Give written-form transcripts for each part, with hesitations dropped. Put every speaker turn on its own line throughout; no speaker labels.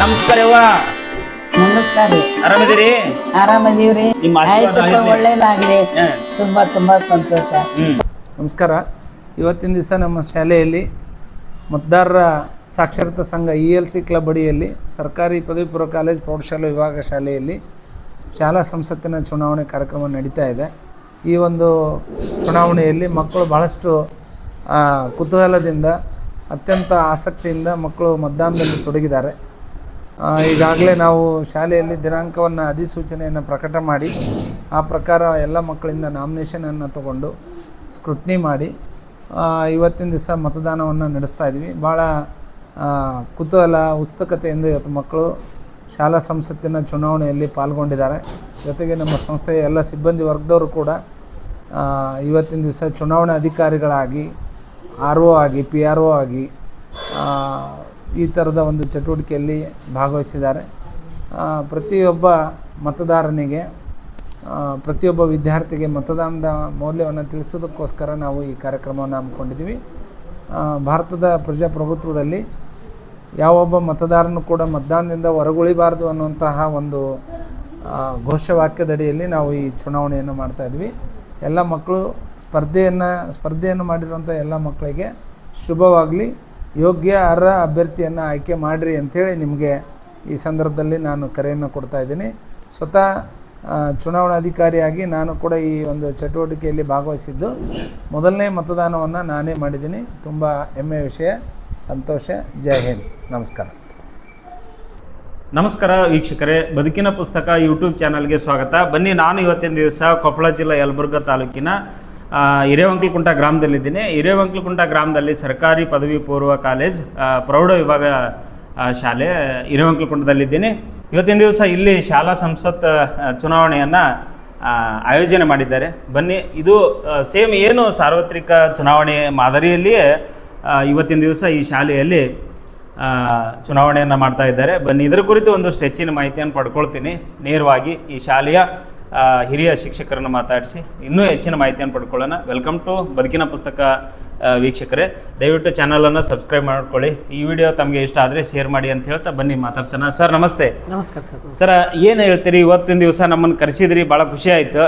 ನಮಸ್ಕಾರ ಯವ್ವ.
ನಮಸ್ಕಾರ ರೀ.
ಆರಾಮಿದ್ದೀರಿ?
ಆರಾಮದೀವ್ರಿ.
ನಿಮ್ಮ ಆಶೀರ್ವಾದ
ಆಯ್ತಪ್ಪ,
ಆಗಿರ್ಲಿ.
ಒಳ್ಳೇದಾಗ್ಲಿ. ತುಂಬಾ ತುಂಬಾ ಸಂತೋಷ.
ನಮಸ್ಕಾರ. ಇವತ್ತಿನ ದಿವಸ ನಮ್ಮ ಶಾಲೆಯಲ್ಲಿ ಮತದಾರರ ಸಾಕ್ಷರತಾ ಸಂಘ ELC ಕ್ಲಬ್ ಅಡಿಯಲ್ಲಿ ಸರ್ಕಾರಿ ಪದವಿ ಪೂರ್ವ ಕಾಲೇಜ್ ಪ್ರೌಢಶಾಲಾ ವಿಭಾಗ ಶಾಲೆಯಲ್ಲಿ ಶಾಲಾ ಸಂಸತ್ತಿನ ಚುನಾವಣೆ ಕಾರ್ಯಕ್ರಮ ನಡೀತಾ ಇದೆ. ಈ ಒಂದು ಚುನಾವಣೆಯಲ್ಲಿ ಮಕ್ಕಳು ಬಹಳಷ್ಟು ಕುತೂಹಲದಿಂದ ಅತ್ಯಂತ ಆಸಕ್ತಿಯಿಂದ ಮಕ್ಕಳು ಮತದಾನದಲ್ಲಿ ತೊಡಗಿದ್ದಾರೆ. ಈಗಾಗಲೇ ನಾವು ಶಾಲೆಯಲ್ಲಿ ದಿನಾಂಕವನ್ನು ಅಧಿಸೂಚನೆಯನ್ನು ಪ್ರಕಟ ಮಾಡಿ ಆ ಪ್ರಕಾರ ಎಲ್ಲ ಮಕ್ಕಳಿಂದ ನಾಮಿನೇಷನನ್ನು ತಗೊಂಡು ಸ್ಕ್ರೂಟ್ನಿ ಮಾಡಿ ಇವತ್ತಿನ ದಿವಸ ಮತದಾನವನ್ನು ನಡೆಸ್ತಾ ಇದ್ವಿ. ಭಾಳ ಕುತೂಹಲ ಉತ್ಸುಕತೆಯಿಂದ ಇವತ್ತು ಮಕ್ಕಳು ಶಾಲಾ ಸಂಸತ್ತಿನ ಚುನಾವಣೆಯಲ್ಲಿ ಪಾಲ್ಗೊಂಡಿದ್ದಾರೆ. ಜೊತೆಗೆ ನಮ್ಮ ಸಂಸ್ಥೆಯ ಎಲ್ಲ ಸಿಬ್ಬಂದಿ ವರ್ಗದವರು ಕೂಡ ಇವತ್ತಿನ ದಿವಸ ಚುನಾವಣಾ ಅಧಿಕಾರಿಗಳಾಗಿ RO ಆಗಿ PRO ಆಗಿ ಈ ಥರದ ಒಂದು ಚಟುವಟಿಕೆಯಲ್ಲಿ ಭಾಗವಹಿಸಿದ್ದಾರೆ. ಪ್ರತಿಯೊಬ್ಬ ಮತದಾರನಿಗೆ ಪ್ರತಿಯೊಬ್ಬ ವಿದ್ಯಾರ್ಥಿಗೆ ಮತದಾನದ ಮೌಲ್ಯವನ್ನು ತಿಳಿಸೋದಕ್ಕೋಸ್ಕರ ನಾವು ಈ ಕಾರ್ಯಕ್ರಮವನ್ನು ಹಮ್ಮಿಕೊಂಡಿದ್ದೀವಿ. ಭಾರತದ ಪ್ರಜಾಪ್ರಭುತ್ವದಲ್ಲಿ ಯಾವೊಬ್ಬ ಮತದಾರನು ಕೂಡ ಮತದಾನದಿಂದ ಹೊರಗುಳಿಬಾರ್ದು ಅನ್ನುವಂತಹ ಒಂದು ಘೋಷವಾಕ್ಯದಡಿಯಲ್ಲಿ ನಾವು ಈ ಚುನಾವಣೆಯನ್ನು ಮಾಡ್ತಾಯಿದ್ವಿ. ಎಲ್ಲ ಮಕ್ಕಳು ಸ್ಪರ್ಧೆಯನ್ನು ಮಾಡಿರುವಂಥ ಎಲ್ಲ ಮಕ್ಕಳಿಗೆ ಶುಭವಾಗಲಿ, ಯೋಗ್ಯ ಅರ್ಹ ಅಭ್ಯರ್ಥಿಯನ್ನು ಆಯ್ಕೆ ಮಾಡಿರಿ ಅಂಥೇಳಿ ನಿಮಗೆ ಈ ಸಂದರ್ಭದಲ್ಲಿ ನಾನು ಕರೆಯನ್ನು ಕೊಡ್ತಾಯಿದ್ದೀನಿ. ಸ್ವತಃ ಚುನಾವಣಾಧಿಕಾರಿಯಾಗಿ ನಾನು ಕೂಡ ಈ ಒಂದು ಚಟುವಟಿಕೆಯಲ್ಲಿ ಭಾಗವಹಿಸಿದ್ದು ಮೊದಲನೇ ಮತದಾನವನ್ನು ನಾನೇ ಮಾಡಿದ್ದೀನಿ. ತುಂಬ ಹೆಮ್ಮೆಯ ವಿಷಯ, ಸಂತೋಷ. ಜೈ ಹಿಂದ್. ನಮಸ್ಕಾರ.
ನಮಸ್ಕಾರ ವೀಕ್ಷಕರೇ, ಬದುಕಿನ ಪುಸ್ತಕ ಯೂಟ್ಯೂಬ್ ಚಾನಲ್ಗೆ ಸ್ವಾಗತ. ಬನ್ನಿ, ನಾನು ಇವತ್ತಿನ ದಿವಸ ಕೊಪ್ಪಳ ಜಿಲ್ಲೆ ಯಲಬುರ್ಗಾ ತಾಲೂಕಿನ ಹಿರೇವಂಕ್ಲಕುಂಟ ಗ್ರಾಮದಲ್ಲಿದ್ದೀನಿ. ಹಿರೇವಂಕ್ಲಕುಂಟ ಗ್ರಾಮದಲ್ಲಿ ಸರ್ಕಾರಿ ಪದವಿ ಪೂರ್ವ ಕಾಲೇಜ್ ಪ್ರೌಢ ವಿಭಾಗ ಶಾಲೆ ಹಿರೇವಂಕ್ಲಕುಂಟದಲ್ಲಿದ್ದೀನಿ. ಇವತ್ತಿನ ದಿವಸ ಇಲ್ಲಿ ಶಾಲಾ ಸಂಸತ್ ಚುನಾವಣೆಯನ್ನು ಆಯೋಜನೆ ಮಾಡಿದ್ದಾರೆ. ಬನ್ನಿ, ಇದು ಸೇಮ್ ಏನು ಸಾರ್ವತ್ರಿಕ ಚುನಾವಣೆ ಮಾದರಿಯಲ್ಲಿಯೇ ಇವತ್ತಿನ ದಿವಸ ಈ ಶಾಲೆಯಲ್ಲಿ ಚುನಾವಣೆಯನ್ನು ಮಾಡ್ತಾ ಇದ್ದಾರೆ. ಬನ್ನಿ, ಇದರ ಕುರಿತು ಒಂದಷ್ಟು ಹೆಚ್ಚಿನ ಮಾಹಿತಿಯನ್ನು ಪಡ್ಕೊಳ್ತೀನಿ. ನೇರವಾಗಿ ಈ ಶಾಲೆಯ ಹಿರಿಯ ಶಿಕ್ಷಕರನ್ನು ಮಾತಾಡಿಸಿ ಇನ್ನೂ ಹೆಚ್ಚಿನ ಮಾಹಿತಿಯನ್ನು ಪಡ್ಕೊಳ್ಳೋಣ. ವೆಲ್ಕಮ್ ಟು ಬದುಕಿನ ಪುಸ್ತಕ ವೀಕ್ಷಕರೇ, ದಯವಿಟ್ಟು ಚಾನಲನ್ನು ಸಬ್ಸ್ಕ್ರೈಬ್ ಮಾಡ್ಕೊಳ್ಳಿ. ಈ ವಿಡಿಯೋ ತಮಗೆ ಇಷ್ಟ ಆದರೆ ಶೇರ್ ಮಾಡಿ ಅಂತ ಹೇಳ್ತಾ ಬನ್ನಿ ಮಾತಾಡ್ಸೋಣ. ಸರ್ ನಮಸ್ತೆ.
ನಮಸ್ಕಾರ ಸರ್.
ಸರ್, ಏನು ಹೇಳ್ತೀರಿ? ಇವತ್ತಿನ ದಿವಸ ನಮ್ಮನ್ನು ಕರೆಸಿದ್ರಿ, ಭಾಳ ಖುಷಿ ಆಯಿತು.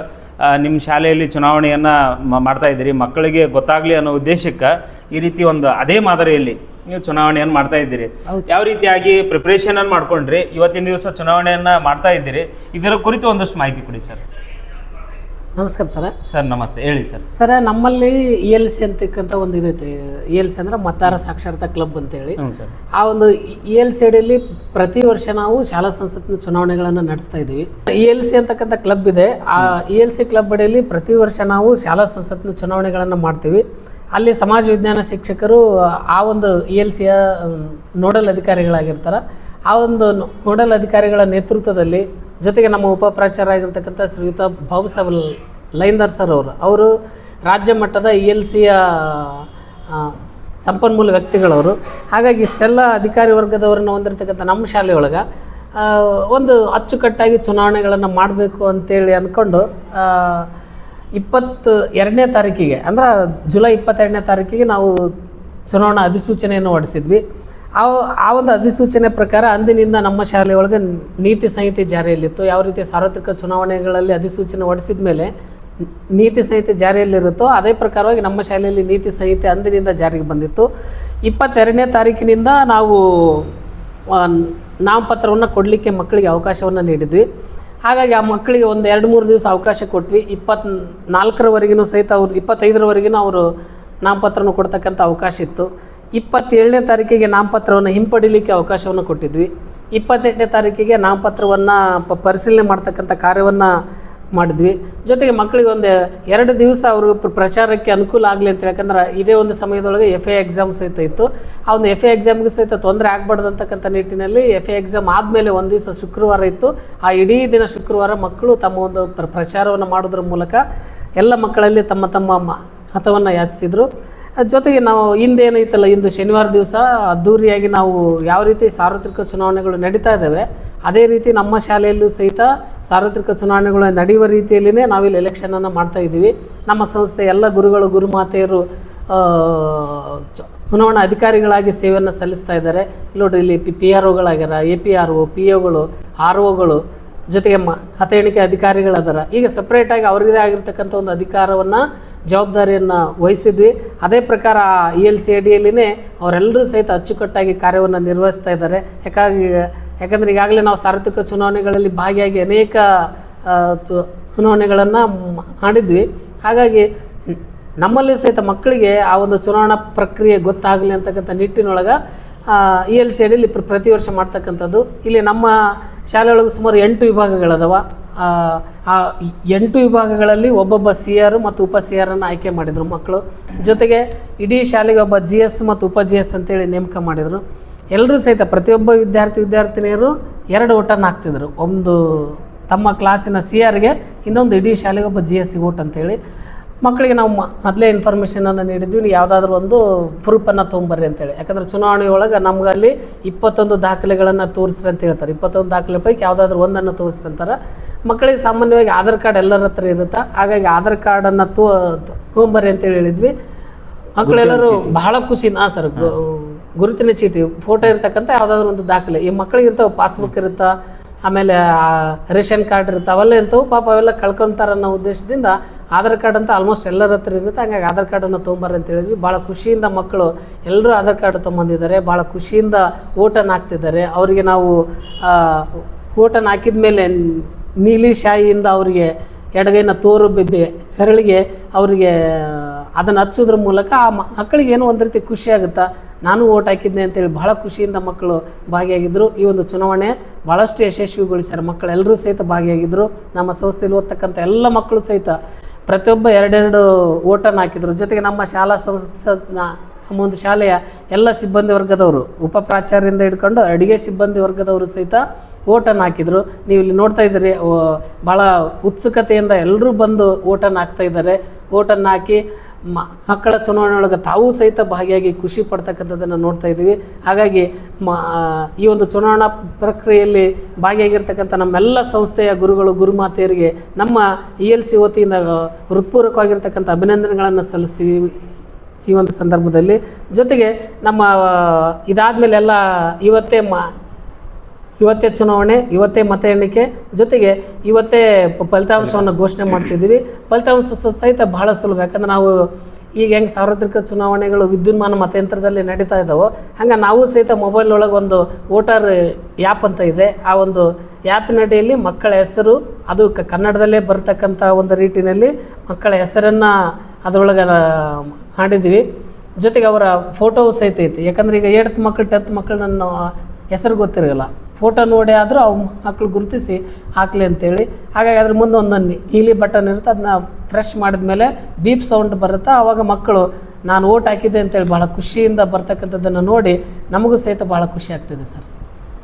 ನಿಮ್ಮ ಶಾಲೆಯಲ್ಲಿ ಚುನಾವಣೆಯನ್ನು ಮಾಡ್ತಾ ಇದ್ದೀರಿ, ಮಕ್ಕಳಿಗೆ ಗೊತ್ತಾಗಲಿ ಅನ್ನೋ ಉದ್ದೇಶಕ್ಕೆ ಈ ರೀತಿ ಒಂದು ಅದೇ ಮಾದರಿಯಲ್ಲಿ ನೀವು ಚುನಾವಣೆಯನ್ನು ಮಾಡ್ತಾ ಇದ್ದೀರಿ. ಯಾವ ರೀತಿಯಾಗಿ ಪ್ರಿಪ್ರೇಷನನ್ನು ಮಾಡ್ಕೊಂಡ್ರಿ ಇವತ್ತಿನ ದಿವಸ ಚುನಾವಣೆಯನ್ನು ಮಾಡ್ತಾ ಇದ್ದೀರಿ, ಇದರ ಕುರಿತು ಒಂದಷ್ಟು ಮಾಹಿತಿ ಕೊಡಿ ಸರ್.
ನಮಸ್ಕಾರ ಸರ್.
ಸರ್ ನಮಸ್ತೆ, ಹೇಳಿ ಸರ್.
ಸರ್, ನಮ್ಮಲ್ಲಿ ELC ಅಂತಕ್ಕಂಥ ಒಂದು ಇದೈತೆ. ELC ಅಂದ್ರೆ ಮತದಾರ ಸಾಕ್ಷರತಾ ಕ್ಲಬ್ ಅಂತೇಳಿ.
ಸರ್,
ಆ ಒಂದು ELC ಅಡಿಯಲ್ಲಿ ಪ್ರತಿ ವರ್ಷ ನಾವು ಶಾಲಾ ಸಂಸತ್ತಿನ ಚುನಾವಣೆಗಳನ್ನು ನಡೆಸ್ತಾ ಇದ್ದೀವಿ. ELC ಅಂತಕ್ಕಂಥ ಕ್ಲಬ್ ಇದೆ. ಆ ELC ಕ್ಲಬ್ ಅಡಿಯಲ್ಲಿ ಪ್ರತಿ ವರ್ಷ ನಾವು ಶಾಲಾ ಸಂಸತ್ತಿನ ಚುನಾವಣೆಗಳನ್ನು ಮಾಡ್ತೀವಿ. ಅಲ್ಲಿ ಸಮಾಜ ವಿಜ್ಞಾನ ಶಿಕ್ಷಕರು ಆ ಒಂದು ELCಯ ನೋಡಲ್ ಅಧಿಕಾರಿಗಳಾಗಿರ್ತಾರೆ. ಆ ಒಂದು ನೋಡಲ್ ಅಧಿಕಾರಿಗಳ ನೇತೃತ್ವದಲ್ಲಿ ಜೊತೆಗೆ ನಮ್ಮ ಉಪಪ್ರಾಚಾರ್ಯ ಆಗಿರ್ತಕ್ಕಂಥ ಶ್ರೀಯುತ ಬಾಬು ಸಾಹೇಬ್ ಲೈಂದರ್ ಸರ್ ಅವರು ರಾಜ್ಯ ಮಟ್ಟದ ELCಯ ಸಂಪನ್ಮೂಲ ವ್ಯಕ್ತಿಗಳವರು. ಹಾಗಾಗಿ ಇಷ್ಟೆಲ್ಲ ಅಧಿಕಾರಿ ವರ್ಗದವರನ್ನು ಹೊಂದಿರತಕ್ಕಂಥ ನಮ್ಮ ಶಾಲೆಯೊಳಗೆ ಒಂದು ಅಚ್ಚುಕಟ್ಟಾಗಿ ಚುನಾವಣೆಗಳನ್ನು ಮಾಡಬೇಕು ಅಂತೇಳಿ ಅಂದ್ಕೊಂಡು 22ನೇ ತಾರೀಕಿಗೆ ಅಂದ್ರೆ ಜುಲೈ 22ನೇ ತಾರೀಕಿಗೆ ನಾವು ಚುನಾವಣಾ ಅಧಿಸೂಚನೆಯನ್ನು ಹೊರಡಿಸಿದ್ವಿ. ಆ ಒಂದು ಅಧಿಸೂಚನೆ ಪ್ರಕಾರ ಅಂದಿನಿಂದ ನಮ್ಮ ಶಾಲೆಯೊಳಗೆ ನೀತಿ ಸಂಹಿತೆ ಜಾರಿಯಲ್ಲಿತ್ತು. ಯಾವ ರೀತಿ ಸಾರ್ವತ್ರಿಕ ಚುನಾವಣೆಗಳಲ್ಲಿ ಅಧಿಸೂಚನೆ ಹೊರಡಿಸಿದ ಮೇಲೆ ನೀತಿ ಸಂಹಿತೆ ಜಾರಿಯಲ್ಲಿರುತ್ತೋ ಅದೇ ಪ್ರಕಾರವಾಗಿ ನಮ್ಮ ಶಾಲೆಯಲ್ಲಿ ನೀತಿ ಸಂಹಿತೆ ಅಂದಿನಿಂದ ಜಾರಿಗೆ ಬಂದಿತ್ತು. 22ನೇ ತಾರೀಕಿನಿಂದ ನಾವು ನಾಮಪತ್ರವನ್ನು ಕೊಡಲಿಕ್ಕೆ ಮಕ್ಕಳಿಗೆ ಅವಕಾಶವನ್ನು ನೀಡಿದ್ವಿ. ಹಾಗಾಗಿ ಆ ಮಕ್ಕಳಿಗೆ ಒಂದು 2-3 ದಿವಸ ಅವಕಾಶ ಕೊಟ್ವಿ. 24ರವರೆಗೂ ಸಹಿತ ಅವರು 25ರವರೆಗೂ ಅವರು ನಾಮಪತ್ರವನ್ನು ಕೊಡ್ತಕ್ಕಂಥ ಅವಕಾಶ ಇತ್ತು. 27ನೇ ತಾರೀಕಿಗೆ ನಾಮಪತ್ರವನ್ನು ಹಿಂಪಡಿಲಿಕ್ಕೆ ಅವಕಾಶವನ್ನು ಕೊಟ್ಟಿದ್ವಿ. 28ನೇ ತಾರೀಕಿಗೆ ನಾಮಪತ್ರವನ್ನು ಪರಿಶೀಲನೆ ಮಾಡ್ತಕ್ಕಂಥ ಕಾರ್ಯವನ್ನು ಮಾಡಿದ್ವಿ. ಜೊತೆಗೆ ಮಕ್ಕಳಿಗೆ ಒಂದು 2 ದಿವಸ ಅವರು ಪ್ರಚಾರಕ್ಕೆ ಅನುಕೂಲ ಆಗಲಿ ಅಂತ ಯಾಕಂದ್ರೆ ಇದೇ ಒಂದು ಸಮಯದೊಳಗೆ FA ಎಕ್ಸಾಮ್ ಸಹಿತ ಇತ್ತು. ಆ ಒಂದು FA ಎಕ್ಸಾಮ್ಗೆ ಸಹಿತ ತೊಂದರೆ ಆಗಬಾರ್ದು ಅಂತಕ್ಕಂಥ ನಿಟ್ಟಿನಲ್ಲಿ FA ಎಕ್ಸಾಮ್ ಆದಮೇಲೆ ಒಂದು ದಿವಸ ಶುಕ್ರವಾರ ಇತ್ತು. ಆ ಇಡೀ ದಿನ ಶುಕ್ರವಾರ ಮಕ್ಕಳು ತಮ್ಮ ಒಂದು ಪ್ರಚಾರವನ್ನು ಮಾಡೋದ್ರ ಮೂಲಕ ಎಲ್ಲ ಮಕ್ಕಳಲ್ಲಿ ತಮ್ಮ ತಮ್ಮ ಮತವನ್ನು ಯಾಚಿಸಿದರು. ಜೊತೆಗೆ ನಾವು ಇಂದೇನೈತಲ್ಲ, ಇಂದು ಶನಿವಾರ ದಿವಸ ಅದ್ದೂರಿಯಾಗಿ ನಾವು ಯಾವ ರೀತಿ ಸಾರ್ವತ್ರಿಕ ಚುನಾವಣೆಗಳು ನಡೀತಾ ಇದ್ದಾವೆ ಅದೇ ರೀತಿ ನಮ್ಮ ಶಾಲೆಯಲ್ಲೂ ಸಹಿತ ಸಾರ್ವತ್ರಿಕ ಚುನಾವಣೆಗಳು ನಡೆಯುವ ರೀತಿಯಲ್ಲಿಯೇ ನಾವಿಲ್ಲಿ ಎಲೆಕ್ಷನನ್ನು ಮಾಡ್ತಾ ಇದ್ದೀವಿ. ನಮ್ಮ ಸಂಸ್ಥೆ ಎಲ್ಲ ಗುರುಗಳು ಗುರುಮಾತೆಯರು ಚುನಾವಣಾ ಅಧಿಕಾರಿಗಳಾಗಿ ಸೇವೆಯನ್ನು ಸಲ್ಲಿಸ್ತಾ ಇದ್ದಾರೆ. ಇಲ್ಲಿ ನೋಡ್ರಿ, ಇಲ್ಲಿ PRO ಗಳಾಗ್ಯಾರ, APRO, POಗಳು, ROಗಳು, ಜೊತೆಗೆ ಮತ ಎಣಿಕೆ ಅಧಿಕಾರಿಗಳದಾರ. ಈಗ ಸಪ್ರೇಟಾಗಿ ಅವ್ರದ್ದೇ ಆಗಿರ್ತಕ್ಕಂಥ ಒಂದು ಅಧಿಕಾರವನ್ನು, ಜವಾಬ್ದಾರಿಯನ್ನು ವಹಿಸಿದ್ವಿ. ಅದೇ ಪ್ರಕಾರ ELC ಅಡಿಯಲ್ಲಿನೇ ಅವರೆಲ್ಲರೂ ಸಹಿತ ಅಚ್ಚುಕಟ್ಟಾಗಿ ಕಾರ್ಯವನ್ನು ನಿರ್ವಹಿಸ್ತಾ ಇದ್ದಾರೆ. ಯಾಕಂದರೆ ಈಗಾಗಲೇ ನಾವು ಸಾರ್ವತ್ರಿಕ ಚುನಾವಣೆಗಳಲ್ಲಿ ಭಾಗಿಯಾಗಿ ಅನೇಕ ಚುನಾವಣೆಗಳನ್ನು ಮಾಡಿದ್ವಿ. ಹಾಗಾಗಿ ನಮ್ಮಲ್ಲಿ ಸಹಿತ ಮಕ್ಕಳಿಗೆ ಆ ಒಂದು ಚುನಾವಣಾ ಪ್ರಕ್ರಿಯೆ ಗೊತ್ತಾಗಲಿ ಅಂತಕ್ಕಂಥ ನಿಟ್ಟಿನೊಳಗೆ ELC ಅಡಿಯಲ್ಲಿ ಪ್ರತಿ ವರ್ಷ ಮಾಡ್ತಕ್ಕಂಥದ್ದು. ಇಲ್ಲಿ ನಮ್ಮ ಶಾಲೆಯೊಳಗೆ ಸುಮಾರು 8 ವಿಭಾಗಗಳದವ. ಆ 8 ವಿಭಾಗಗಳಲ್ಲಿ ಒಬ್ಬೊಬ್ಬ CR ಮತ್ತು ಉಪ CR ಅನ್ನು ಆಯ್ಕೆ ಮಾಡಿದರು ಮಕ್ಕಳು. ಜೊತೆಗೆ ಇಡೀ ಶಾಲೆಗೆ ಒಬ್ಬ GS ಮತ್ತು ಉಪ GS ಅಂತೇಳಿ ನೇಮಕ ಮಾಡಿದರು. ಎಲ್ಲರೂ ಸಹಿತ ಪ್ರತಿಯೊಬ್ಬ ವಿದ್ಯಾರ್ಥಿನಿಯರು 2 ಓಟನ್ನು ಹಾಕ್ತಿದ್ರು. ಒಂದು ತಮ್ಮ ಕ್ಲಾಸಿನ CRಗೆ, ಇನ್ನೊಂದು ಇಡೀ ಶಾಲೆಗೆ ಒಬ್ಬ GSಗೆ ಓಟ್ ಅಂತೇಳಿ. ಮಕ್ಕಳಿಗೆ ನಾವು ಮೊದಲೇ ಇನ್ಫಾರ್ಮೇಷನನ್ನು ನೀಡಿದ್ವಿ, ನೀವು ಯಾವುದಾದ್ರೂ ಒಂದು ಪ್ರೂಫನ್ನು ತೊಗೊಂಬರ್ರಿ ಅಂತೇಳಿ. ಯಾಕಂದರೆ ಚುನಾವಣೆ ಒಳಗೆ ನಮಗಲ್ಲಿ 21 ದಾಖಲೆಗಳನ್ನು ತೋರಿಸ್ರಿ ಅಂತ ಹೇಳ್ತಾರೆ. 21 ದಾಖಲೆ ಪೈಕಿ ಯಾವುದಾದ್ರೂ ಒಂದನ್ನು ತೋರಿಸ್ರಿ ಅಂತಾರೆ. ಮಕ್ಕಳಿಗೆ ಸಾಮಾನ್ಯವಾಗಿ ಆಧಾರ್ ಕಾರ್ಡ್ ಎಲ್ಲರ ಹತ್ರ ಇರುತ್ತೆ. ಹಾಗಾಗಿ ಆಧಾರ್ ಕಾರ್ಡನ್ನು ತೊಗೊಂಬರ್ರಿ ಅಂತೇಳಿ ಹೇಳಿದ್ವಿ. ಮಕ್ಕಳೆಲ್ಲರೂ ಬಹಳ ಖುಷಿ. ಸರ್, ಗುರುತಿನ ಚೀಟಿ, ಫೋಟೋ ಇರ್ತಕ್ಕಂಥ ಯಾವುದಾದ್ರೂ ಒಂದು ದಾಖಲೆ. ಈ ಮಕ್ಕಳಿಗೆ ಇರ್ತಾವೆ, ಪಾಸ್ಬುಕ್ ಇರುತ್ತೆ, ಆಮೇಲೆ ರೇಷನ್ ಕಾರ್ಡ್ ಇರುತ್ತೆ, ಅವೆಲ್ಲ ಇರ್ತವೆ. ಪಾಪ ಅವೆಲ್ಲ ಕಳ್ಕೊತಾರೆ ಅನ್ನೋ ಉದ್ದೇಶದಿಂದ ಆಧಾರ್ ಕಾರ್ಡ್ ಅಂತ ಆಲ್ಮೋಸ್ಟ್ ಎಲ್ಲರ ಹತ್ರ ಇರುತ್ತೆ. ಹಂಗಾಗಿ ಆಧಾರ್ ಕಾರ್ಡನ್ನು ತೊಗೊಂಬರ್ರಿ ಅಂತ ಹೇಳಿದ್ವಿ. ಭಾಳ ಖುಷಿಯಿಂದ ಮಕ್ಕಳು ಎಲ್ಲರೂ ಆಧಾರ್ ಕಾರ್ಡ್ ತೊಗೊಂಬಂದಿದ್ದಾರೆ. ಭಾಳ ಖುಷಿಯಿಂದ ಓಟನ್ನು ಹಾಕ್ತಿದ್ದಾರೆ. ಅವರಿಗೆ ನಾವು ಓಟನ್ನು ಹಾಕಿದ ಮೇಲೆ ನೀಲಿ ಶಾಯಿಯಿಂದ ಅವರಿಗೆ ಎಡಗೈನ ತೋರು ಬೆರಳಿಗೆ ಅವರಿಗೆ ಅದನ್ನು ಹಚ್ಚೋದ್ರ ಮೂಲಕ ಆ ಮಕ್ಕಳಿಗೆ ಏನೋ ಒಂದು ರೀತಿ ಖುಷಿ ಆಗುತ್ತಾ, ನಾನು ಓಟ್ ಹಾಕಿದ್ದೆ ಅಂತೇಳಿ ಭಾಳ ಖುಷಿಯಿಂದ ಮಕ್ಕಳು ಭಾಗಿಯಾಗಿದ್ದರು. ಈ ಒಂದು ಚುನಾವಣೆ ಭಾಳಷ್ಟು ಯಶಸ್ವಿಗೊಳಿಸ್ಯಾರ. ಮಕ್ಕಳೆಲ್ಲರೂ ಸಹಿತ ಭಾಗಿಯಾಗಿದ್ದರು. ನಮ್ಮ ಸಂಸ್ಥೆಯಲ್ಲಿ ಓದ್ತಕ್ಕಂಥ ಎಲ್ಲ ಮಕ್ಕಳು ಸಹಿತ ಪ್ರತಿಯೊಬ್ಬ 2 ಓಟನ್ನು ಹಾಕಿದರು. ಜೊತೆಗೆ ನಮ್ಮ ಶಾಲಾ ನಮ್ಮ ಒಂದು ಶಾಲೆಯ ಎಲ್ಲ ಸಿಬ್ಬಂದಿ ವರ್ಗದವರು, ಉಪ ಪ್ರಾಚಾರ್ಯರಿಂದ ಹಿಡ್ಕೊಂಡು ಅಡುಗೆ ಸಿಬ್ಬಂದಿ ವರ್ಗದವರು ಸಹಿತ ಓಟನ್ನು ಹಾಕಿದರು. ನೀವು ಇಲ್ಲಿ ನೋಡ್ತಾ ಇದ್ದೀರಿ, ಭಾಳ ಉತ್ಸುಕತೆಯಿಂದ ಎಲ್ಲರೂ ಬಂದು ಓಟನ್ನು ಹಾಕ್ತಾ ಇದ್ದಾರೆ. ಓಟನ್ನು ಹಾಕಿ ಮಕ್ಕಳ ಚುನಾವಣೆ ಒಳಗೆ ತಾವೂ ಸಹಿತ ಭಾಗಿಯಾಗಿ ಖುಷಿ ಪಡ್ತಕ್ಕಂಥದ್ದನ್ನು ನೋಡ್ತಾ ಇದ್ದೀವಿ. ಹಾಗಾಗಿ ಈ ಒಂದು ಚುನಾವಣಾ ಪ್ರಕ್ರಿಯೆಯಲ್ಲಿ ಭಾಗಿಯಾಗಿರ್ತಕ್ಕಂಥ ನಮ್ಮೆಲ್ಲ ಸಂಸ್ಥೆಯ ಗುರುಗಳು, ಗುರುಮಾತೆಯರಿಗೆ ನಮ್ಮ ELC ವತಿಯಿಂದ ಹೃತ್ಪೂರ್ವಕವಾಗಿರ್ತಕ್ಕಂಥ ಅಭಿನಂದನೆಗಳನ್ನು ಸಲ್ಲಿಸ್ತೀವಿ ಈ ಒಂದು ಸಂದರ್ಭದಲ್ಲಿ. ಜೊತೆಗೆ ನಮ್ಮ ಇದಾದಮೇಲೆ ಎಲ್ಲ ಇವತ್ತೇ ಚುನಾವಣೆ, ಇವತ್ತೇ ಮತ ಎಣಿಕೆ, ಜೊತೆಗೆ ಇವತ್ತೇ ಫಲಿತಾಂಶವನ್ನು ಘೋಷಣೆ ಮಾಡ್ತಿದ್ದೀವಿ. ಫಲಿತಾಂಶ ಸಹಿತ ಬಹಳ ಸುಲಭ. ಯಾಕಂದ್ರೆ ನಾವು ಈಗ ಹೆಂಗೆ ಸಾರ್ವತ್ರಿಕ ಚುನಾವಣೆಗಳು ವಿದ್ಯುನ್ಮಾನ ಮತಯಂತ್ರದಲ್ಲಿ ನಡೀತಾ ಇದ್ದಾವೋ, ಹಂಗೆ ನಾವು ಸಹಿತ ಮೊಬೈಲ್ ಒಳಗೆ ಒಂದು ವೋಟರ್ ಆ್ಯಪ್ ಅಂತ ಇದೆ. ಆ ಒಂದು ಆ್ಯಪಿನ ಅಡಿಯಲ್ಲಿ ಮಕ್ಕಳ ಹೆಸರು, ಅದು ಕನ್ನಡದಲ್ಲೇ ಬರ್ತಕ್ಕಂಥ ಒಂದು ರೀತಿಯಲ್ಲಿ ಮಕ್ಕಳ ಹೆಸರನ್ನು ಅದರೊಳಗೆ ಮಾಡಿದ್ದೀವಿ. ಜೊತೆಗೆ ಅವರ ಫೋಟೋವು ಸಹಿತ ಐತಿ. ಯಾಕಂದ್ರೆ ಈಗ 8th ಮಕ್ಕಳು 10th ಮಕ್ಕಳು ನನ್ನ ಹೆಸರು ಗೊತ್ತಿರೋಲ್ಲ, ಫೋಟೋ ನೋಡಿ ಆದರೂ ಅವು ಮಕ್ಕಳು ಗುರುತಿಸಿ ಹಾಕಲಿ ಅಂತೇಳಿ. ಹಾಗಾಗಿ ಅದ್ರ ಮುಂದೆ ಒಂದೊಂದು ನೀಲಿ ಬಟನ್ ಇರುತ್ತೆ, ಅದನ್ನ ಫ್ರೆಶ್ ಮಾಡಿದ್ಮೇಲೆ ಬೀಪ್ ಸೌಂಡ್ ಬರುತ್ತೆ. ಆವಾಗ ಮಕ್ಕಳು ನಾನು ಓಟ್ ಹಾಕಿದ್ದೆ ಅಂತೇಳಿ ಭಾಳ ಖುಷಿಯಿಂದ ಬರ್ತಕ್ಕಂಥದ್ದನ್ನು ನೋಡಿ ನಮಗೂ ಸಹಿತ ಭಾಳ ಖುಷಿ ಆಗ್ತಿದೆ ಸರ್.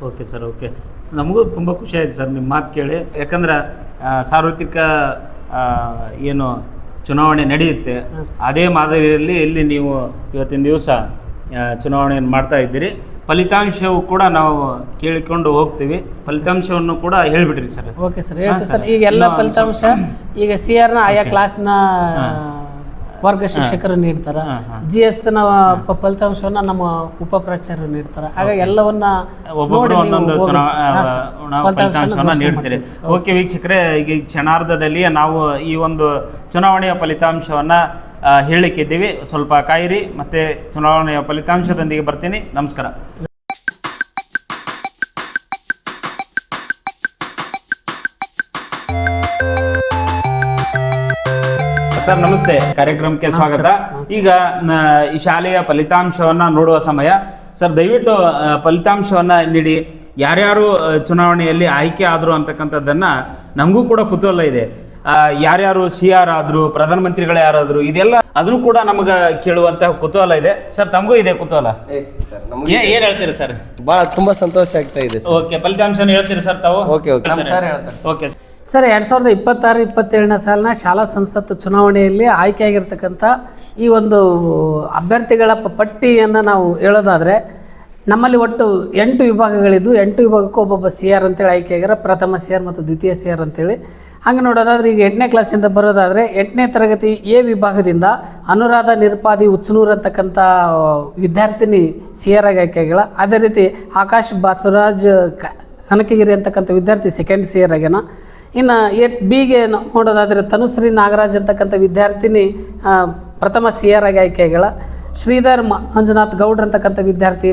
Okay sir, okay. ನಮಗೂ ತುಂಬ ಖುಷಿ ಆಯಿತು ಸರ್ ನಿಮ್ಮ ಮಾತು ಕೇಳಿ. ಯಾಕಂದ್ರೆ ಸಾರ್ವತ್ರಿಕ ಏನು ಚುನಾವಣೆ ನಡೆಯುತ್ತೆ, ಅದೇ ಮಾದರಿಯಲ್ಲಿ ಇಲ್ಲಿ ನೀವು ಇವತ್ತಿನ ದಿವಸ ಚುನಾವಣೆಯನ್ನು ಮಾಡ್ತಾ ಇದ್ದೀರಿ. ಫಲಿತಾಂಶವು ಕೂಡ ನಾವು ಕೇಳಿಕೊಂಡು ಹೋಗ್ತೀವಿ. ಫಲಿತಾಂಶವನ್ನು ಕೂಡ ಹೇಳಿಬಿಡ್ರಿ ಸರ್.
ಓಕೆ ಸರ್, ಹೇಳ್ತೀವಿ ಸರ್. ಈಗ ಎಲ್ಲ ಫಲಿತಾಂಶ ಈಗ CRನ ಆಯಾ ಕ್ಲಾಸ್ನ ವರ್ಗ ಶಿಕ್ಷಕರು ನೀಡ್ತಾರೆ. GSನ ಫಲಿತಾಂಶವನ್ನು ನಮ್ಮ ಉಪ ಪ್ರಾಚಾರ್ಯರು ನೀಡ್ತಾರೆ. ಹಾಗಾಗಿ ಎಲ್ಲವನ್ನ
ಒಬ್ಬೊಬ್ಬರು ಒಂದೊಂದು ಫಲಿತಾಂಶವನ್ನು ನೀಡ್ತೀರಿ. ಓಕೆ ವೀಕ್ಷಕರೇ, ಈಗ ಕ್ಷಣಾರ್ಧದಲ್ಲಿ ನಾವು ಈ ಒಂದು ಚುನಾವಣೆಯ ಫಲಿತಾಂಶವನ್ನು ಹೇಳಲಿಕ್ಕಿದ್ದೀವಿ. ಸ್ವಲ್ಪ ಕಾಯಿರಿ, ಮತ್ತೆ ಚುನಾವಣೆಯ ಫಲಿತಾಂಶದೊಂದಿಗೆ ಬರ್ತೀನಿ. ನಮಸ್ಕಾರ ಸರ್. ನಮಸ್ತೆ, ಕಾರ್ಯಕ್ರಮಕ್ಕೆ ಸ್ವಾಗತ. ಈಗ ಈ ಶಾಲೆಯ ಫಲಿತಾಂಶವನ್ನು ನೋಡುವ ಸಮಯ. ಸರ್, ದಯವಿಟ್ಟು ಫಲಿತಾಂಶವನ್ನು ನೀಡಿ. ಯಾರ್ಯಾರು ಚುನಾವಣೆಯಲ್ಲಿ ಆಯ್ಕೆ ಆದರು ಅಂತಕ್ಕಂಥದ್ದನ್ನು ನಮಗೂ ಕೂಡ ಕುತೂಹಲ ಇದೆ. ಯಾರ್ಯಾರು CR ಆದರು, ಪ್ರಧಾನಮಂತ್ರಿಗಳು ಯಾರಾದರು, ಇದೆಲ್ಲ ಅದನ್ನು ಕೂಡ ನಮಗೆ ಕೇಳುವಂತ ಕುತೂಹಲ ಇದೆ. ಸರ್, ತಮಗೂ ಇದೆ ಕುತೂಹಲ? ಏನ್ ಹೇಳ್ತೀರಿ ಸರ್?
ಬಹಳ ತುಂಬಾ ಸಂತೋಷ ಆಗ್ತಾ ಇದೆ.
ಓಕೆ, ಫಲಿತಾಂಶ ಹೇಳ್ತೀರಿ ಸರ್ ತಾವು?
ಓಕೆ ಸರ್, ಹೇಳ್ತಾರೆ.
ಓಕೆ
ಸರ್, 2026-27ನೇ ಸಾಲಿನ ಶಾಲಾ ಸಂಸತ್ತು ಚುನಾವಣೆಯಲ್ಲಿ ಆಯ್ಕೆಯಾಗಿರ್ತಕ್ಕಂಥ ಈ ಒಂದು ಅಭ್ಯರ್ಥಿಗಳ ಪಟ್ಟಿಯನ್ನು ನಾವು ಹೇಳೋದಾದರೆ, ನಮ್ಮಲ್ಲಿ ಒಟ್ಟು 8 ವಿಭಾಗಗಳಿದ್ದು 8 ವಿಭಾಗಕ್ಕೂ ಒಬ್ಬೊಬ್ಬ CR ಅಂತೇಳಿ ಆಯ್ಕೆಯಾಗ್ಯಾರ. ಪ್ರಥಮ CR ಮತ್ತು ದ್ವಿತೀಯ CR ಅಂತೇಳಿ. ಹಂಗೆ ನೋಡೋದಾದ್ರೆ ಈಗ 8ನೇ ಕ್ಲಾಸಿಂದ ಬರೋದಾದರೆ 8ನೇ ತರಗತಿ ಎ ವಿಭಾಗದಿಂದ ಅನುರಾಧ ನಿರ್ಪಾದಿ ಉಚ್ಚನೂರು ಅಂತಕ್ಕಂಥ ವಿದ್ಯಾರ್ಥಿನಿ ಸಿಯರ್ ಆಗಿ ಆಯ್ಕೆಗಳ. ಅದೇ ರೀತಿ ಆಕಾಶ್ ಬಾಸವರಾಜ್ ಕನಕಗಿರಿ ಅಂತಕ್ಕಂಥ ವಿದ್ಯಾರ್ಥಿ ಸೆಕೆಂಡ್ ಸಿಯರ್ ಆಗ್ಯಾನ. ಇನ್ನು 8ಬಿಗೆ ನೋಡೋದಾದರೆ ತನುಶ್ರೀ ನಾಗರಾಜ್ ಅಂತಕ್ಕಂಥ ವಿದ್ಯಾರ್ಥಿನಿ ಪ್ರಥಮ ಸಿಯರ್ ಆಗಿ ಆಯ್ಕೆಗಳ. ಶ್ರೀಧರ್ ಮಂಜುನಾಥ್ ಗೌಡ್ರ ಅಂತಕ್ಕಂಥ ವಿದ್ಯಾರ್ಥಿ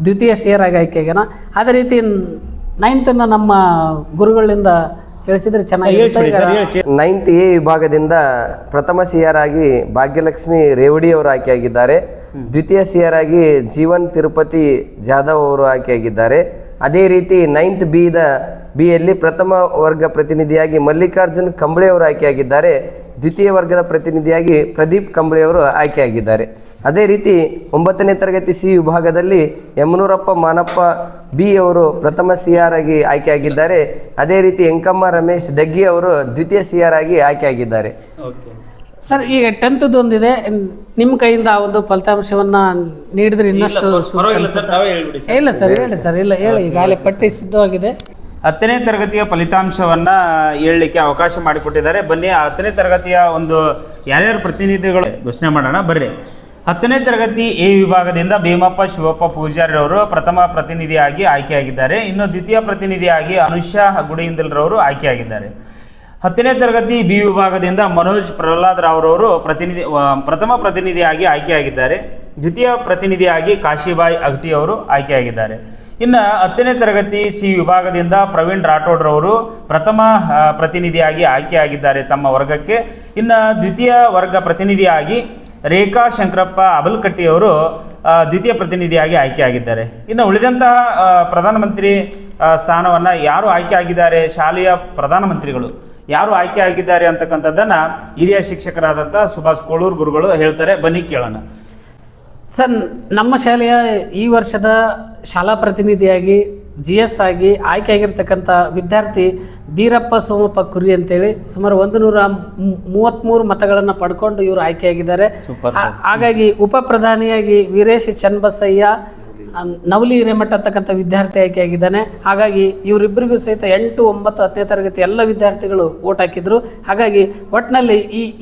ದ್ವಿತೀಯ ಸಿಯರ್ ಆಗಿ ಆಯ್ಕೆಗ್ಯಾನ. ಅದೇ ರೀತಿ 9th ನಮ್ಮ ಗುರುಗಳಿಂದ ಹೇಳಿಸಿದ್ರೆ ಚೆನ್ನಾಗಿ.
9th ಎ ವಿಭಾಗದಿಂದ ಪ್ರಥಮ ಸಿಆರ್ ಆಗಿ ಭಾಗ್ಯಲಕ್ಷ್ಮಿ ರೇವಡಿ ಅವರು ಆಯ್ಕೆಯಾಗಿದ್ದಾರೆ. ದ್ವಿತೀಯ ಸಿಆರ್ ಆಗಿ ಜೀವನ್ ತಿರುಪತಿ ಜಾಧವ್ ಅವರು ಆಯ್ಕೆಯಾಗಿದ್ದಾರೆ. ಅದೇ ರೀತಿ 9th ಬಿಯಲ್ಲಿ ಪ್ರಥಮ ವರ್ಗ ಪ್ರತಿನಿಧಿಯಾಗಿ ಮಲ್ಲಿಕಾರ್ಜುನ್ ಕಂಬಳೆ ಅವರು ಆಯ್ಕೆಯಾಗಿದ್ದಾರೆ. ದ್ವಿತೀಯ ವರ್ಗದ ಪ್ರತಿನಿಧಿಯಾಗಿ ಪ್ರದೀಪ್ ಕಂಬಳೆ ಅವರು ಆಯ್ಕೆಯಾಗಿದ್ದಾರೆ. ಅದೇ ರೀತಿ 9ನೇ ತರಗತಿ ಸಿ ವಿಭಾಗದಲ್ಲಿ ಯಮನೂರಪ್ಪ ಮಾನಪ್ಪ ಬಿ ಅವರು ಪ್ರಥಮ ಸಿಆರ್ ಆಗಿ ಆಯ್ಕೆಯಾಗಿದ್ದಾರೆ. ಅದೇ ರೀತಿ ಎಂಕಮ್ಮ ರಮೇಶ್ ಡಗ್ಗಿ ಅವರು ದ್ವಿತೀಯ ಸಿಆರ್ ಆಗಿ ಆಯ್ಕೆಯಾಗಿದ್ದಾರೆ.
ಸರ್, ಈಗ 10th ಒಂದಿದೆ, ನಿಮ್ಮ ಕೈಯಿಂದ ಆ ಒಂದು ಫಲಿತಾಂಶವನ್ನು ನೀಡಿದ್ರೆ ಇನ್ನಷ್ಟು ಇಲ್ಲ ಸರ್, ಹೇಳಿ ಸರ್. ಇಲ್ಲ ಹೇಳಿ, ಈಗಾಗಲೇ ಪಟ್ಟಿ ಸಿದ್ಧವಾಗಿದೆ.
10ನೇ ತರಗತಿಯ ಫಲಿತಾಂಶವನ್ನು ಹೇಳಲಿಕ್ಕೆ ಅವಕಾಶ ಮಾಡಿಕೊಟ್ಟಿದ್ದಾರೆ. ಬನ್ನಿ, 10ನೇ ತರಗತಿಯ ಒಂದು ಯಾರ್ಯಾರು ಪ್ರತಿನಿಧಿಗಳು ಘೋಷಣೆ ಮಾಡೋಣ ಬರ್ರಿ. 10ನೇ ತರಗತಿ ಎ ವಿಭಾಗದಿಂದ ಭೀಮಪ್ಪ ಶಿವಪ್ಪ ಪೂಜಾರಿ ಅವರು ಪ್ರಥಮ ಪ್ರತಿನಿಧಿಯಾಗಿ ಆಯ್ಕೆಯಾಗಿದ್ದಾರೆ. ಇನ್ನು ದ್ವಿತೀಯ ಪ್ರತಿನಿಧಿಯಾಗಿ ಅನುಷಾ ಗುಡಿಯಿಂದಲ್ರವರು ಆಯ್ಕೆಯಾಗಿದ್ದಾರೆ. 10ನೇ ತರಗತಿ ಬಿ ವಿಭಾಗದಿಂದ ಮನೋಜ್ ಪ್ರಹ್ಲಾದ್ ರಾವ್ರವರು ಪ್ರಥಮ ಪ್ರತಿನಿಧಿಯಾಗಿ ಆಯ್ಕೆಯಾಗಿದ್ದಾರೆ. ದ್ವಿತೀಯ ಪ್ರತಿನಿಧಿಯಾಗಿ ಕಾಶಿಬಾಯಿ ಅಗಟಿ ಅವರು ಆಯ್ಕೆಯಾಗಿದ್ದಾರೆ. ಇನ್ನು 10ನೇ ತರಗತಿ ಸಿ ವಿಭಾಗದಿಂದ ಪ್ರವೀಣ್ ರಾಠೋಡ್ರವರು ಪ್ರಥಮ ಪ್ರತಿನಿಧಿಯಾಗಿ ಆಯ್ಕೆಯಾಗಿದ್ದಾರೆ ತಮ್ಮ ವರ್ಗಕ್ಕೆ. ಇನ್ನು ದ್ವಿತೀಯ ವರ್ಗ ಪ್ರತಿನಿಧಿಯಾಗಿ ರೇಖಾ ಶಂಕರಪ್ಪ ಅಬಲ್ಕಟ್ಟಿಯವರು ದ್ವಿತೀಯ ಪ್ರತಿನಿಧಿಯಾಗಿ ಆಯ್ಕೆಯಾಗಿದ್ದಾರೆ. ಇನ್ನು ಉಳಿದಂತಹ ಪ್ರಧಾನಮಂತ್ರಿ ಸ್ಥಾನವನ್ನು ಯಾರು ಆಯ್ಕೆ ಆಗಿದ್ದಾರೆ, ಶಾಲೆಯ ಪ್ರಧಾನಮಂತ್ರಿಗಳು ಯಾರು ಆಯ್ಕೆ ಆಗಿದ್ದಾರೆ ಅಂತಕ್ಕಂಥದ್ದನ್ನು ಹಿರಿಯ ಶಿಕ್ಷಕರಾದಂಥ ಸುಭಾಷ್ ಕೋಳೂರು ಗುರುಗಳು ಹೇಳ್ತಾರೆ. ಬನ್ನಿ ಕೇಳೋಣ.
ಸರ್, ನಮ್ಮ ಶಾಲೆಯ ಈ ವರ್ಷದ ಶಾಲಾ ಪ್ರತಿನಿಧಿಯಾಗಿ GS ಆಗಿ ಆಯ್ಕೆಯಾಗಿರ್ತಕ್ಕಂಥ ವಿದ್ಯಾರ್ಥಿ ಬೀರಪ್ಪ ಸೋಮಪ್ಪ ಕುರಿ ಅಂತೇಳಿ ಸುಮಾರು 133 ಮತಗಳನ್ನು ಪಡ್ಕೊಂಡು ಇವರು ಆಯ್ಕೆಯಾಗಿದ್ದಾರೆ. ಹಾಗಾಗಿ ಉಪ ಪ್ರಧಾನಿಯಾಗಿ ವೀರೇಶ್ ಚನ್ನಬಸಯ್ಯ ನವಲಿ ಹಿರೇಮಠ ಅಂತಕ್ಕಂಥ ವಿದ್ಯಾರ್ಥಿ ಆಯ್ಕೆಯಾಗಿದ್ದಾನೆ. ಹಾಗಾಗಿ ಇವರಿಬ್ಬರಿಗೂ ಸಹಿತ 8, 9, 10ನೇ ತರಗತಿ ಎಲ್ಲ ವಿದ್ಯಾರ್ಥಿಗಳು ಓಟ್ ಹಾಕಿದ್ರು. ಹಾಗಾಗಿ ಒಟ್ಟಿನಲ್ಲಿ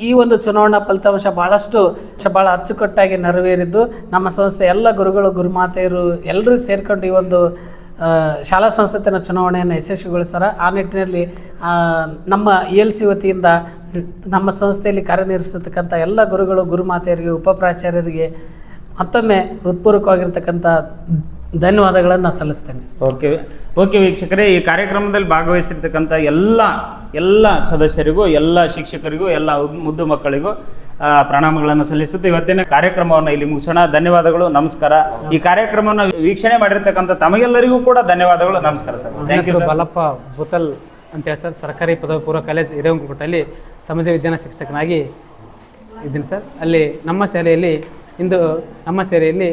ಈ ಒಂದು ಚುನಾವಣಾ ಫಲಿತಾಂಶ ಭಾಳ ಅಚ್ಚುಕಟ್ಟಾಗಿ ನೆರವೇರಿದ್ದು ನಮ್ಮ ಸಂಸ್ಥೆ ಎಲ್ಲ ಗುರುಗಳು ಗುರುಮಾತೆಯರು ಎಲ್ಲರೂ ಸೇರ್ಕೊಂಡು ಈ ಒಂದು ಶಾಲಾ ಸಂಸ್ಥೆನ ಚುನಾವಣೆಯನ್ನು ಯಶಸ್ವಿಗೊಳಿಸ್ತಾರೆ. ಆ ನಿಟ್ಟಿನಲ್ಲಿ ನಮ್ಮ ELC ವತಿಯಿಂದ ನಮ್ಮ ಸಂಸ್ಥೆಯಲ್ಲಿ ಕಾರ್ಯನಿರ್ವಹಿಸತಕ್ಕಂಥ ಎಲ್ಲ ಗುರುಗಳು ಗುರುಮಾತೆಯರಿಗೆ ಉಪಪ್ರಾಚಾರ್ಯರಿಗೆ ಮತ್ತೊಮ್ಮೆ ಹೃತ್ಪೂರ್ವಕವಾಗಿರ್ತಕ್ಕಂಥ ಧನ್ಯವಾದಗಳನ್ನು ಸಲ್ಲಿಸ್ತೇನೆ.
ಓಕೆ ವೀಕ್ಷಕರೇ, ಈ ಕಾರ್ಯಕ್ರಮದಲ್ಲಿ ಭಾಗವಹಿಸಿರ್ತಕ್ಕಂಥ ಎಲ್ಲ ಸದಸ್ಯರಿಗೂ, ಎಲ್ಲ ಶಿಕ್ಷಕರಿಗೂ, ಎಲ್ಲ ಮುದ್ದು ಮಕ್ಕಳಿಗೂ ಪ್ರಣಾಮಗಳನ್ನು ಸಲ್ಲಿಸುತ್ತೆ. ಇವತ್ತಿನ ಕಾರ್ಯಕ್ರಮವನ್ನು ಇಲ್ಲಿ ಮುಗಿಸೋಣ. ಧನ್ಯವಾದಗಳು, ನಮಸ್ಕಾರ. ಈ ಕಾರ್ಯಕ್ರಮವನ್ನು ವೀಕ್ಷಣೆ ಮಾಡಿರ್ತಕ್ಕಂಥ ತಮಗೆಲ್ಲರಿಗೂ ಕೂಡ ಧನ್ಯವಾದಗಳು, ನಮಸ್ಕಾರ ಸರ್. Thank you.
ಬಲ್ಲಪ್ಪ ಬುತಲ್ ಅಂತೇಳಿ ಸರ್, ಸರ್ಕಾರಿ ಪದವಿ ಪೂರ್ವ ಕಾಲೇಜ್ ಹಿರೇವಂಕಲಕೋಟೆಯಲ್ಲಿ ಸಮಾಜ ವಿಜ್ಞಾನ ಶಿಕ್ಷಕನಾಗಿ ಇದ್ದೀನಿ ಸರ್. ಅಲ್ಲಿ ಇಂದು ನಮ್ಮ ಶಾಲೆಯಲ್ಲಿ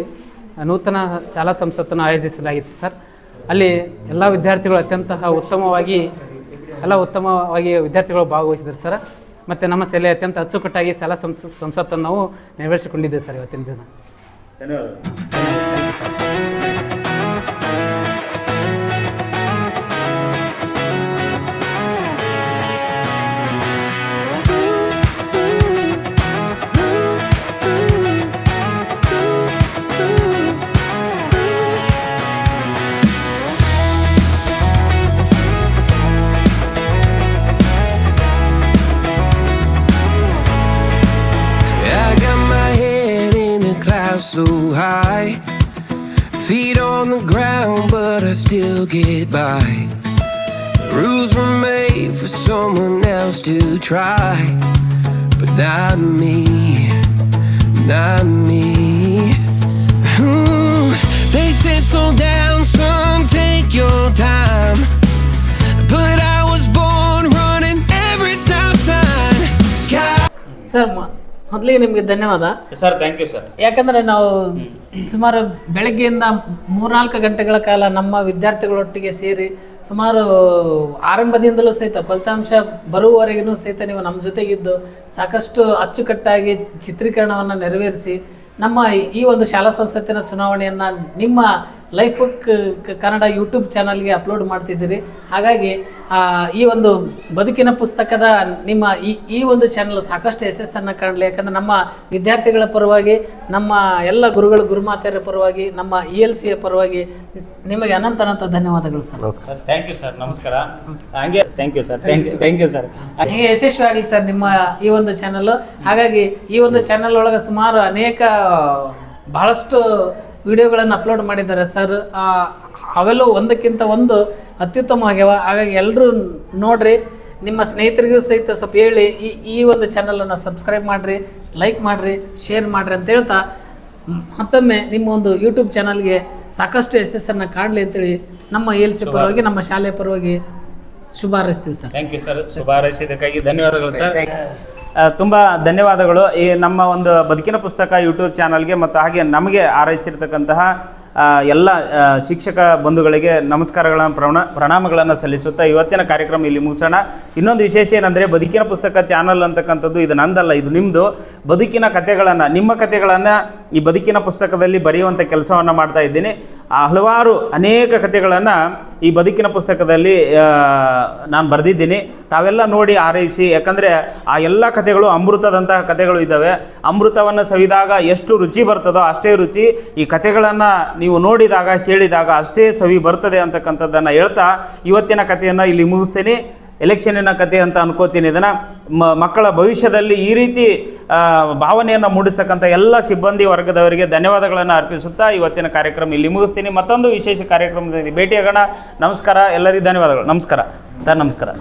ನೂತನ ಶಾಲಾ ಸಂಸತ್ತನ್ನು ಆಯೋಜಿಸಲಾಗಿತ್ತು ಸರ್. ಅಲ್ಲಿ ಎಲ್ಲ ವಿದ್ಯಾರ್ಥಿಗಳು ಉತ್ತಮವಾಗಿ ವಿದ್ಯಾರ್ಥಿಗಳು ಭಾಗವಹಿಸಿದ್ದಾರೆ ಸರ್. ಮತ್ತು ನಮ್ಮ ಶಾಲೆ ಅತ್ಯಂತ ಅಚ್ಚುಕಟ್ಟಾಗಿ ಶಾಲಾ ಸಂಸತ್ತನ್ನು ನಾವು ನೆರವೇರಿಸಿಕೊಂಡಿದ್ದೇವೆ ಸರ್ ಇವತ್ತಿನ ದಿನ.
So high, feet on the ground, but I still get by. Rules were made for someone else to try, but not me, not me. They say slow down, son, take your time, but I was born running every stop sign. Sky.
Sir, ಮೊದಲಿಗೆ ನಿಮಗೆ ಧನ್ಯವಾದ
sir. Thank you sir.
ಯಾಕಂದರೆ ನಾವು ಸುಮಾರು ಬೆಳಗ್ಗೆಯಿಂದ 3-4 ಗಂಟೆಗಳ ಕಾಲ ನಮ್ಮ ವಿದ್ಯಾರ್ಥಿಗಳೊಟ್ಟಿಗೆ ಸೇರಿ ಸುಮಾರು ಆರಂಭದಿಂದಲೂ ಸಹಿತ ಫಲಿತಾಂಶ ಬರುವವರೆಗೂ ಸಹಿತ ನೀವು ನಮ್ಮ ಜೊತೆಗಿದ್ದು ಸಾಕಷ್ಟು ಅಚ್ಚುಕಟ್ಟಾಗಿ ಚಿತ್ರೀಕರಣವನ್ನು ನೆರವೇರಿಸಿ ನಮ್ಮ ಈ ಒಂದು ಶಾಲಾ ಸಂಸತ್ತಿನ ಚುನಾವಣೆಯನ್ನು ನಿಮ್ಮ ಲೈಫ್ ಕನ್ನಡ ಯೂಟ್ಯೂಬ್ ಚಾನಲ್ಗೆ ಅಪ್ಲೋಡ್ ಮಾಡ್ತಿದ್ದೀರಿ. ಹಾಗಾಗಿ ಈ ಒಂದು ಬದುಕಿನ ಪುಸ್ತಕದ ನಿಮ್ಮ ಈ ಒಂದು ಚಾನಲ್ ಸಾಕಷ್ಟು ಯಶಸ್ಸನ್ನು ಕಾಣಲಿ. ಯಾಕಂದರೆ ನಮ್ಮ ವಿದ್ಯಾರ್ಥಿಗಳ ಪರವಾಗಿ, ನಮ್ಮ ಎಲ್ಲ ಗುರುಗಳು ಗುರುಮಾತೆಯರ ಪರವಾಗಿ, ನಮ್ಮ ELC ಯ ಪರವಾಗಿ ನಿಮಗೆ ಅನಂತ ಧನ್ಯವಾದಗಳು ಸರ್.
ನಮಸ್ಕಾರ.
ಥ್ಯಾಂಕ್ ಯು ಸರ್, ನಮಸ್ಕಾರ. ಹಾಗೆ thank you sir, thank you sir.
ಹೇಗೆ ಯಶಸ್ವಿ ಆಗಲಿ ಸರ್ ನಿಮ್ಮ ಈ ಒಂದು ಚಾನಲ್. ಹಾಗಾಗಿ ಈ ಒಂದು ಚಾನಲ್ ಒಳಗೆ ಸುಮಾರು ಬಹಳಷ್ಟು ವಿಡಿಯೋಗಳನ್ನು ಅಪ್ಲೋಡ್ ಮಾಡಿದ್ದಾರೆ ಸರ್. ಅವೆಲ್ಲವೂ ಒಂದಕ್ಕಿಂತ ಒಂದು ಅತ್ಯುತ್ತಮವಾಗ್ಯಾವ. ಹಾಗಾಗಿ ಎಲ್ಲರೂ ನೋಡ್ರಿ, ನಿಮ್ಮ ಸ್ನೇಹಿತರಿಗೂ ಸಹಿತ ಸ್ವಲ್ಪ ಹೇಳಿ ಈ ಒಂದು ಚಾನಲನ್ನು ಸಬ್ಸ್ಕ್ರೈಬ್ ಮಾಡಿರಿ, ಲೈಕ್ ಮಾಡಿರಿ, ಶೇರ್ ಮಾಡಿರಿ ಅಂತ ಹೇಳ್ತಾ ಮತ್ತೊಮ್ಮೆ ನಿಮ್ಮ ಒಂದು ಯೂಟ್ಯೂಬ್ ಚಾನಲ್ಗೆ ಸಾಕಷ್ಟು ಯಶಸ್ಸನ್ನು ಕಾಣಲಿ ಅಂತೇಳಿ ನಮ್ಮ ELC ಪರವಾಗಿ, ನಮ್ಮ ಶಾಲೆಯ ಪರವಾಗಿ ಶುಭ ಹಾರೈಸ್ತೀವಿ ಸರ್.
Thank you sir. ಶುಭ ಹಾರೈಸಿದ್ದಕ್ಕಾಗಿ ಧನ್ಯವಾದಗಳು ಸರ್. ತುಂಬ ಧನ್ಯವಾದಗಳು. ಈ ನಮ್ಮ ಒಂದು ಬದುಕಿನ ಪುಸ್ತಕ ಯೂಟ್ಯೂಬ್ ಚಾನಲ್ಗೆ ಮತ್ತು ಹಾಗೆ ನಮಗೆ ಹಾರೈಸಿರ್ತಕ್ಕಂತಹ ಎಲ್ಲ ಶಿಕ್ಷಕ ಬಂಧುಗಳಿಗೆ ನಮಸ್ಕಾರಗಳನ್ನು ಪ್ರಣಾಮಗಳನ್ನು ಸಲ್ಲಿಸುತ್ತಾ ಇವತ್ತಿನ ಕಾರ್ಯಕ್ರಮ ಇಲ್ಲಿ ಮುಗಿಸೋಣ. ಇನ್ನೊಂದು ವಿಶೇಷ ಏನಂದರೆ, ಬದುಕಿನ ಪುಸ್ತಕ ಚಾನಲ್ ಅಂತಕ್ಕಂಥದ್ದು ಇದು ನಂದಲ್ಲ, ಇದು ನಿಮ್ಮದು. ಬದುಕಿನ ಕಥೆಗಳನ್ನು, ನಿಮ್ಮ ಕಥೆಗಳನ್ನು ಈ ಬದುಕಿನ ಪುಸ್ತಕದಲ್ಲಿ ಬರೆಯುವಂಥ ಕೆಲಸವನ್ನು ಮಾಡ್ತಾ ಇದ್ದೀನಿ. ಹಲವಾರು ಅನೇಕ ಕಥೆಗಳನ್ನು ಈ ಬದುಕಿನ ಪುಸ್ತಕದಲ್ಲಿ ನಾನು ಬರೆದಿದ್ದೀನಿ. ತಾವೆಲ್ಲ ನೋಡಿ ಆರೈಸಿ. ಯಾಕಂದರೆ ಆ ಎಲ್ಲ ಕಥೆಗಳು ಅಮೃತದಂತಹ ಕಥೆಗಳು ಇದ್ದಾವೆ. ಅಮೃತವನ್ನು ಸವಿದಾಗ ಎಷ್ಟು ರುಚಿ ಬರ್ತದೋ ಅಷ್ಟೇ ರುಚಿ ಈ ಕಥೆಗಳನ್ನು ನೀವು ನೋಡಿದಾಗ, ಕೇಳಿದಾಗ ಅಷ್ಟೇ ಸವಿ ಬರ್ತದೆ ಅಂತಕ್ಕಂಥದ್ದನ್ನು ಹೇಳ್ತಾ ಇವತ್ತಿನ ಕಥೆಯನ್ನು ಇಲ್ಲಿ ಮುಗಿಸ್ತೀನಿ. ಎಲೆಕ್ಷನ್ನಿನ ಕಥೆ ಅಂತ ಅನ್ಕೋತೀನಿ. ಇದನ್ನು ಮಕ್ಕಳ ಭವಿಷ್ಯದಲ್ಲಿ ಈ ರೀತಿ ಭಾವನೆಯನ್ನು ಮೂಡಿಸ್ತಕ್ಕಂಥ ಎಲ್ಲ ಸಿಬ್ಬಂದಿ ವರ್ಗದವರಿಗೆ ಧನ್ಯವಾದಗಳನ್ನು ಅರ್ಪಿಸುತ್ತಾ ಇವತ್ತಿನ ಕಾರ್ಯಕ್ರಮ ಇಲ್ಲಿ ಮುಗಿಸ್ತೀನಿ. ಮತ್ತೊಂದು ವಿಶೇಷ ಕಾರ್ಯಕ್ರಮದಲ್ಲಿ ಭೇಟಿಯಾಗೋಣ. ನಮಸ್ಕಾರ, ಎಲ್ಲರಿಗೂ ಧನ್ಯವಾದಗಳು. ನಮಸ್ಕಾರ ಸರ್. ನಮಸ್ಕಾರ.